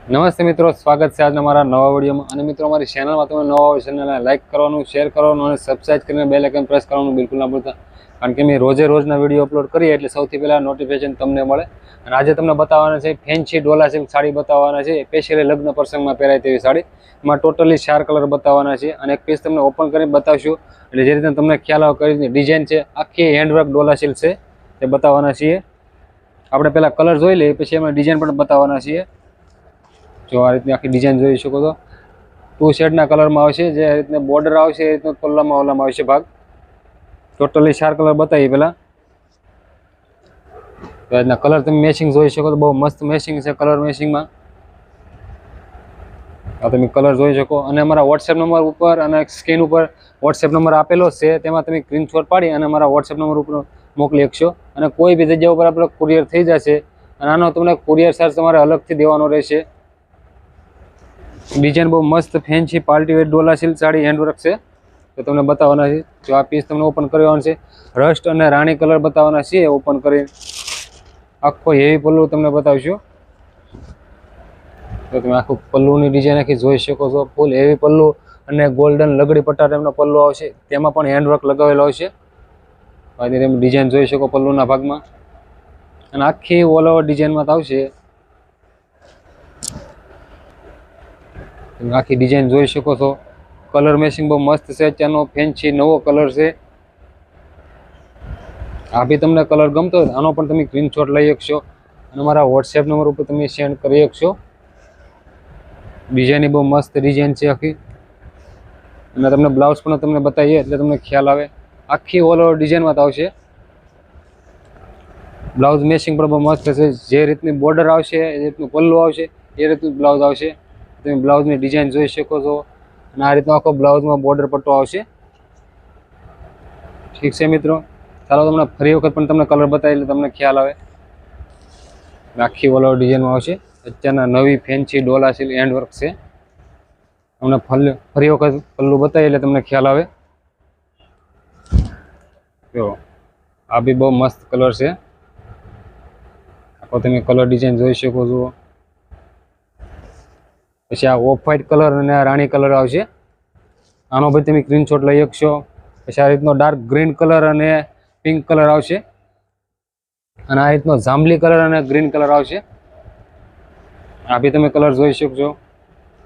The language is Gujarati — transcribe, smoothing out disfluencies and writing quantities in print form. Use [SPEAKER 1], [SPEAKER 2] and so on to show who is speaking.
[SPEAKER 1] નમસ્તે મિત્રો, સ્વાગત છે આજના મારા નવા વિડીયોમાં। અને મિત્રો, અમારી ચેનલમાં તમે નવા હોય ચેનલને લાઇક કરવાનું, શેર કરવાનું અને સબસ્ક્રાઇબ કરીને બેલ આઇકન પ્રેસ કરવાનું બિલકુલ ના ભૂલતા, કારણ કે મેં રોજના વિડીયો અપલોડ કરીએ એટલે સૌથી પહેલાં નોટિફિકેશન તમને મળે। અને આજે તમને બતાવવાના છે ફેન્સી ડોલા સિલ્ક સાડી બતાવવાના છે, સ્પેશિયલી લગ્ન પ્રસંગમાં પહેરાય તેવી સાડી। એમાં ટોટલી 4 કલર બતાવવાના છે અને એક પીસ તમને ઓપન કરીને બતાવશું, એટલે જે રીતે તમને ખ્યાલ આવે કઈ રીતની ડિઝાઇન છે, આખી હેન્ડવર્ક ડોલા સિલ્ક છે તે બતાવવાના છીએ। આપણે પહેલાં કલર જોઈ લઈએ, પછી એમાં ડિઝાઇન પણ બતાવવાના છીએ। જો આ રીતની આખી ડિઝાઇન જોઈ શકો તો 2 શેડના કલરમાં આવશે, જે રીતના બોર્ડર આવશે એ રીતનો પલ્લામાં ઓલામાં આવશે ભાગ। ટોટલી 4 કલર બતાવી પહેલાં। તો રીતના કલર તમે મેચિંગ જોઈ શકો તો બહુ મસ્ત મેચિંગ છે કલર મેચિંગમાં। આ તમે કલર જોઈ શકો અને અમારા વોટ્સએપ નંબર ઉપર અને સ્ક્રીન ઉપર વોટ્સએપ નંબર આપેલો છે, તેમાં તમે સ્ક્રીનશોટ પાડી અને અમારા વોટ્સએપ નંબર ઉપર મોકલી શકશો। અને કોઈ બી જગ્યા ઉપર આપણે કુરિયર થઈ જશે અને આનો તમને કુરિયર ચાર્જ તમારે અલગથી દેવાનો રહેશે। ડિઝાઇન બહુ મસ્ત fancy party wear Dola silk sari handwork છે, તો તમને બતાવવાના છે। જો આ પીસ તમને ઓપન કરવાનો છે, રસ્ટ અને રાણી કલર બતાવવાના છે ઓપન કરી। આખો હેવી પલ્લુ તમને બતાવશું, તો તમે આખું પલ્લુની ડિઝાઇન આખી જોઈ શકો છો। ફૂલ હેવી પલ્લુ અને ગોલ્ડન લગડી પટ્ટા ટાઈપનો પલ્લુ આવશે, તેમાં પણ હેન્ડવર્ક લગાવેલો આવશે। આની તમે ડિઝાઇન જોઈ શકો પલ્લુના ભાગમાં, અને આખી ઓલ ઓવર ડિઝાઇનમાં આવશે। આખી ડિઝાઇન જોઈ શકો છો, કલર મેચિંગ બહુ મસ્ત છે, અત્યારનો ફેન્સી નવો કલર છે। આ બી તમને કલર ગમતો હોય આનો પણ તમે સ્ક્રીનશોટ લઈ શકશો અને મારા વોટ્સએપ નંબર ઉપર તમે સેન્ડ કરી શકશો। ડિઝાઇન બહુ મસ્ત ડિઝાઇન છે આખી, અને તમને બ્લાઉઝ પણ તમને બતાવીએ એટલે તમને ખ્યાલ આવે। આખી ઓલ ઓવર ડિઝાઇનમાં આવશે, બ્લાઉઝ મેચિંગ પણ બહુ મસ્ત છે। જે રીતની બોર્ડર આવશે, એ રીતનું પલ્લું આવશે, એ રીતનું બ્લાઉઝ આવશે। તમે બ્લાઉઝની ડિઝાઇન જોઈ શકો છો, અને આ રીતનો આખો બ્લાઉઝમાં બોર્ડર પટ્ટો આવશે। ઠીક છે મિત્રો, ચાલો તમને ફરી વખત પણ તમને કલર બતાવી એટલે તમને ખ્યાલ આવે। આખી ઓલ ઓવર ડિઝાઇનમાં આવશે, અત્યારના નવી ફેન્સી ડોલા સિલ્ક હેન્ડવર્ક છે। તમને ફરી વખત પલ્લું બતાવી એટલે તમને ખ્યાલ આવે। જો આ બી બહુ મસ્ત કલર છે, આખો તમે કલર ડિઝાઇન જોઈ શકો છો। પછી આ ઓફ વ્હાઇટ કલર અને આ રાણી કલર આવશે, આનો ભાઈ તમે સ્ક્રીનશોટ લઈ શકશો। પછી આ રીતનો ડાર્ક ગ્રીન કલર અને પિંક કલર આવશે, અને આ રીતનો જાંબલી કલર અને ગ્રીન કલર આવશે। આ બી તમે કલર જોઈ શકશો।